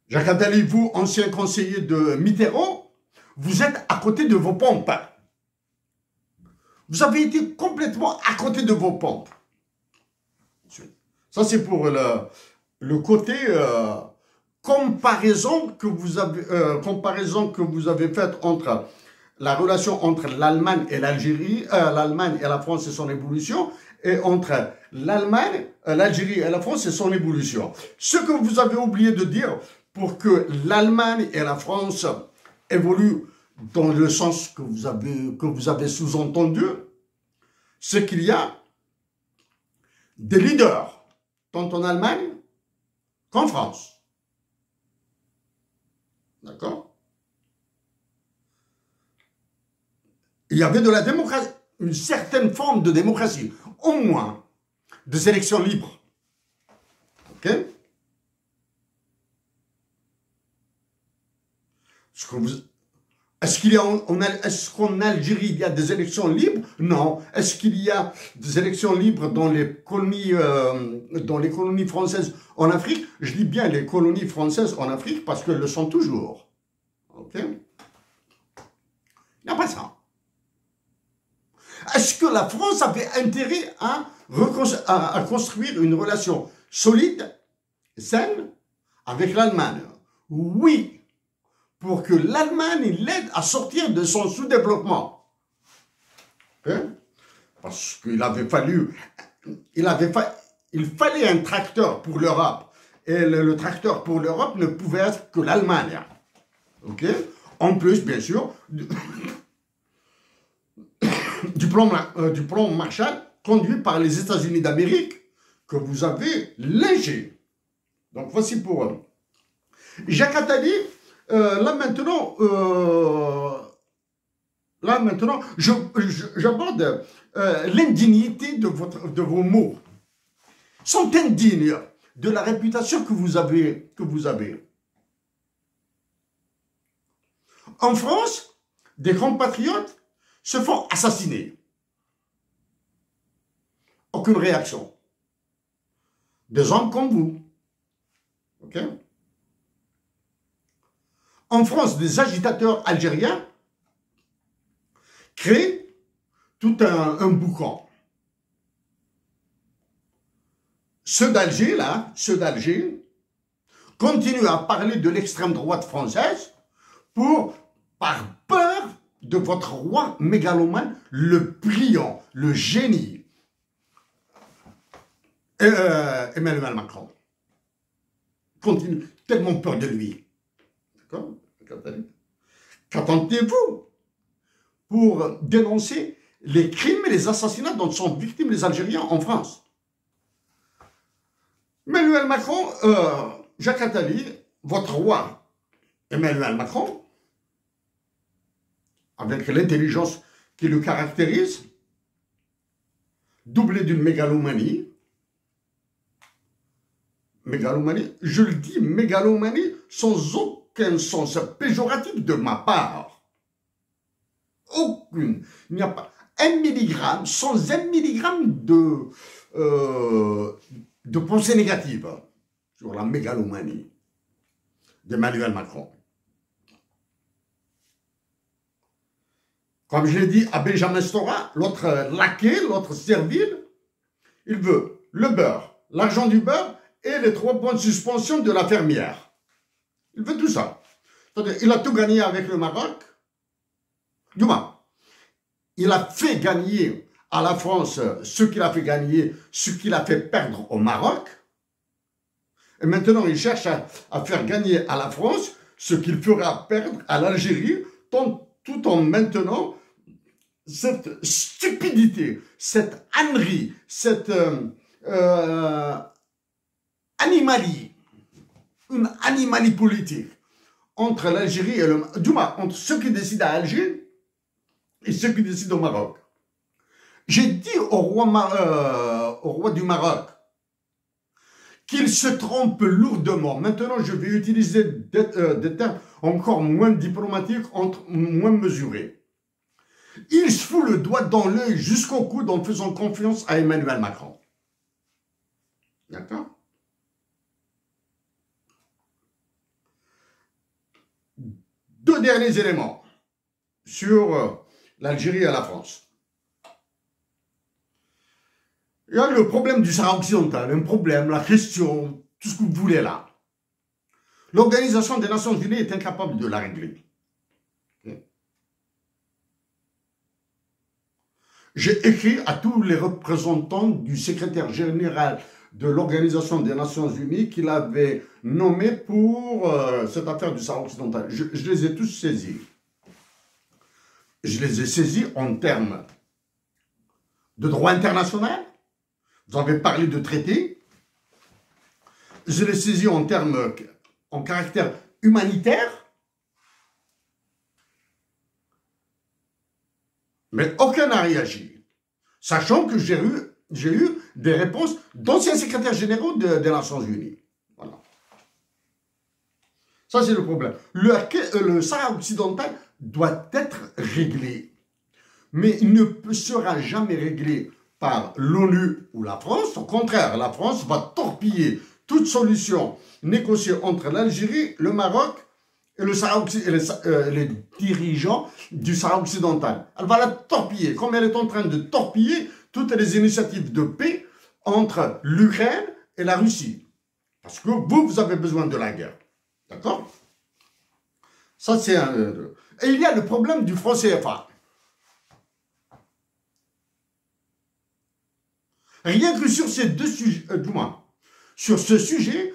Jacques Attali, vous, ancien conseiller de Mitterrand, vous êtes à côté de vos pompes. Vous avez été complètement à côté de vos pompes. Ça, c'est pour le côté comparaison que vous avez faite entre la relation entre l'Allemagne et l'Algérie, l'Allemagne et la France et son évolution, et entre l'Allemagne, l'Algérie et la France et son évolution. Ce que vous avez oublié de dire, pour que l'Allemagne et la France évoluent dans le sens que vous avez sous-entendu, c'est qu'il y a des leaders, tant en Allemagne qu'en France. D'accord? Il y avait de la démocratie, une certaine forme de démocratie, au moins des élections libres. Ok? Est-ce qu'en Algérie, il y a des élections libres? Non. Est-ce qu'il y a des élections libres dans les colonies françaises en Afrique? Je dis bien les colonies françaises en Afrique parce qu'elles le sont toujours. Ok? Il n'y a pas ça. Est-ce que la France avait intérêt à construire une relation solide, saine, avec l'Allemagne? Oui, pour que l'Allemagne l'aide à sortir de son sous-développement. Okay? Parce qu'il il fallait un tracteur pour l'Europe. Et le tracteur pour l'Europe ne pouvait être que l'Allemagne. Okay? En plus, bien sûr, du plan Marshall conduit par les États-Unis d'Amérique que vous avez lynché. Donc voici pour eux. Jacques Attali, là maintenant, j'aborde l'indignité de vos mots. Sont indignes de la réputation que vous avez. En France, des grands patriotes se font assassiner. Aucune réaction. Des hommes comme vous. Ok? En France, des agitateurs algériens créent tout un boucan. Ceux d'Alger, continuent à parler de l'extrême droite française par peur de votre roi mégalomane, le pliant, le génie, Emmanuel Macron. Continue, tellement peur de lui. D'accord? Qu'attendez-vous pour dénoncer les crimes et les assassinats dont sont victimes les Algériens en France? Emmanuel Macron, Jacques Attali, votre roi Emmanuel Macron, avec l'intelligence qui le caractérise, doublé d'une mégalomanie, je le dis, mégalomanie sans aucun sens péjoratif de ma part. Aucune. Il n'y a pas 1 milligramme, sans 1 milligramme de pensée négative sur la mégalomanie d'Emmanuel Macron. Comme je l'ai dit à Benjamin Stora, l'autre laquais, l'autre servile, il veut le beurre, l'argent du beurre et les 3 points de suspension de la fermière. Il veut tout ça. Il a tout gagné avec le Maroc. Du moins, il a fait gagner à la France ce qu'il a fait gagner, ce qu'il a fait perdre au Maroc. Et maintenant, il cherche à faire gagner à la France ce qu'il fera perdre à l'Algérie, tout en maintenant cette stupidité, cette ânerie, cette animalie, une animalie politique entre l'Algérie et entre ceux qui décident à Alger et ceux qui décident au Maroc. J'ai dit au roi du Maroc qu'il se trompe lourdement. Maintenant, je vais utiliser des termes encore moins diplomatiques, moins mesurés. Il se fout le doigt dans l'œil jusqu'au coude en faisant confiance à Emmanuel Macron. D'accord? deux derniers éléments sur l'Algérie et la France. Il y a le problème du Sahara occidental, un problème, la question, tout ce que vous voulez là. L'Organisation des Nations Unies est incapable de la régler. J'ai écrit à tous les représentants du secrétaire général de l'Organisation des Nations Unies qu'il avait nommé pour cette affaire du Sahara occidental. Je les ai tous saisis. Je les ai saisis en termes de droit international. Vous avez parlé de traité. Je les ai saisis en termes, en caractère humanitaire. Mais aucun n'a réagi. Sachant que j'ai eu des réponses d'anciens secrétaires généraux des Nations Unies. Voilà. Ça, c'est le problème. Le Sahara occidental doit être réglé. Mais il ne sera jamais réglé par l'ONU ou la France. Au contraire, la France va torpiller toute solution négociée entre l'Algérie, le Maroc et les dirigeants du Sahara occidental. Elle va la torpiller, comme elle est en train de torpiller toutes les initiatives de paix entre l'Ukraine et la Russie. Parce que vous avez besoin de la guerre. D'accord? Ça, c'est un... Et il y a le problème du franc CFA. Rien que sur ces deux sujets, du moins, sur ce sujet,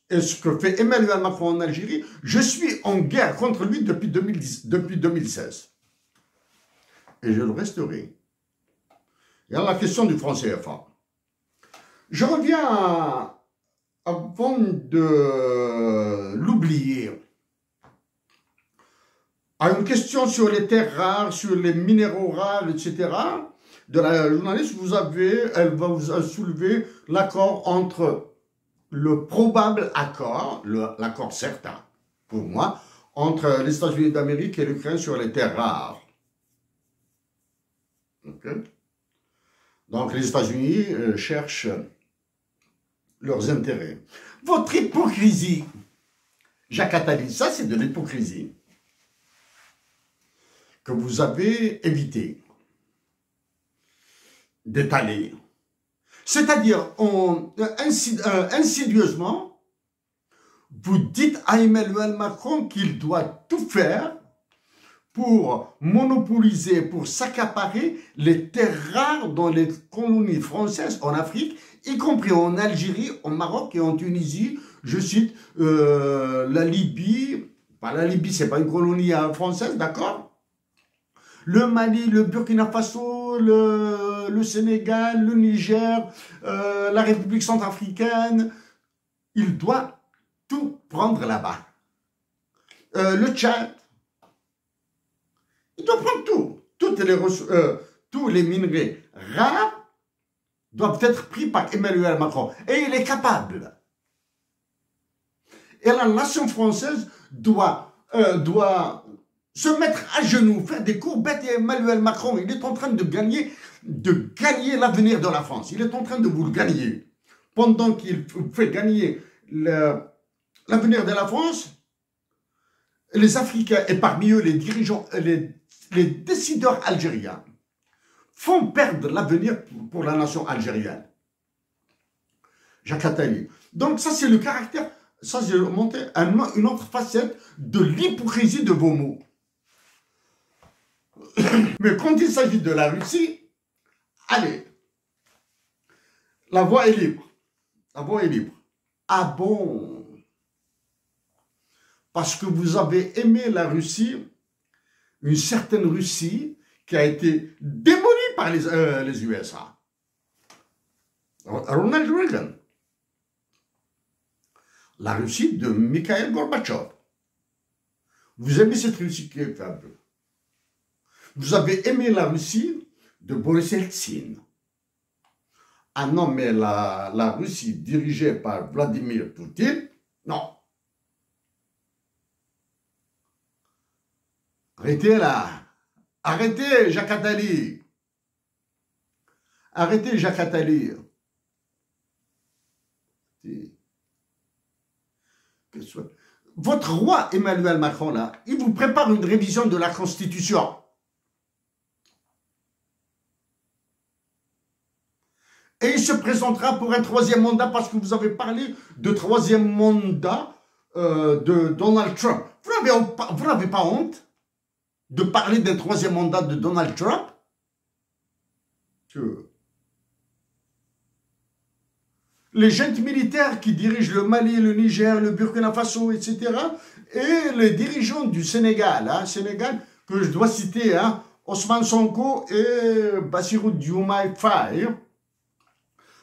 et ce que fait Emmanuel Macron en Algérie, je suis en guerre contre lui depuis 2016. Et je le resterai. Il y a la question du franc CFA. Je reviens avant de l'oublier, à une question sur les terres rares, sur les minéraux rares, etc. de la journaliste, elle va vous soulever l'accord entre le probable accord, l'accord certain, pour moi, entre les États-Unis d'Amérique et l'Ukraine sur les terres rares. Okay. Donc les États-Unis cherchent leurs intérêts. Votre hypocrisie, Jacques Attali, ça c'est de l'hypocrisie que vous avez évité d'étaler. C'est-à-dire, insidieusement, vous dites à Emmanuel Macron qu'il doit tout faire pour monopoliser, pour s'accaparer les terres rares dans les colonies françaises en Afrique, y compris en Algérie, au Maroc et en Tunisie. Je cite la Libye, pas la Libye, c'est pas une colonie française, d'accord? Le Mali, le Burkina Faso, le Sénégal, le Niger, la République centrafricaine, il doit tout prendre là-bas. Le Tchad, il doit prendre tout. Tous les minerais rares doivent être pris par Emmanuel Macron. Et il est capable. Et la nation française doit se mettre à genoux, faire des courbettes, et Emmanuel Macron, il est en train de gagner l'avenir de la France. Il est en train de vous le gagner. Pendant qu'il fait gagner l'avenir de la France, les Africains, et parmi eux les dirigeants, les décideurs algériens, font perdre l'avenir pour la nation algérienne. Jacques Attali. Donc ça c'est le caractère, ça j'ai montré une autre facette de l'hypocrisie de vos mots. Mais quand il s'agit de la Russie, allez, la voie est libre. La voie est libre. Ah bon? Parce que vous avez aimé la Russie, une certaine Russie qui a été démolie par les USA. Ronald Reagan. La Russie de Mikhail Gorbatchev. Vous aimez cette Russie qui est faible. Vous avez aimé la Russie de Boris Eltsine. Ah non, mais la Russie dirigée par Vladimir Poutine, non. Arrêtez là. Arrêtez, Jacques Attali. Arrêtez, Jacques Attali. votre roi Emmanuel Macron, là, il vous prépare une révision de la Constitution. Et il se présentera pour un troisième mandat parce que vous avez parlé de troisième mandat de Donald Trump. Vous n'avez pas honte de parler d'un troisième mandat de Donald Trump? Les juntes militaires qui dirigent le Mali, le Niger, le Burkina Faso, etc. Et les dirigeants du Sénégal, Sénégal que je dois citer, Ousmane Sonko et Bassirou Diomaye Faye,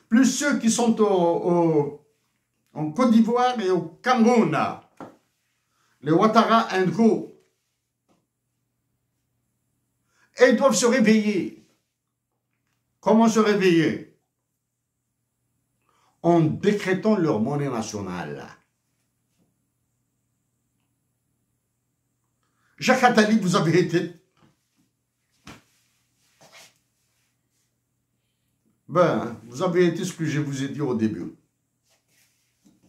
plus ceux qui sont en Côte d'Ivoire et au Cameroun, les Ouattara Co. Et ils doivent se réveiller. Comment se réveiller? En décrétant leur monnaie nationale. Jacques Attali, vous avez été... vous avez été ce que je vous ai dit au début.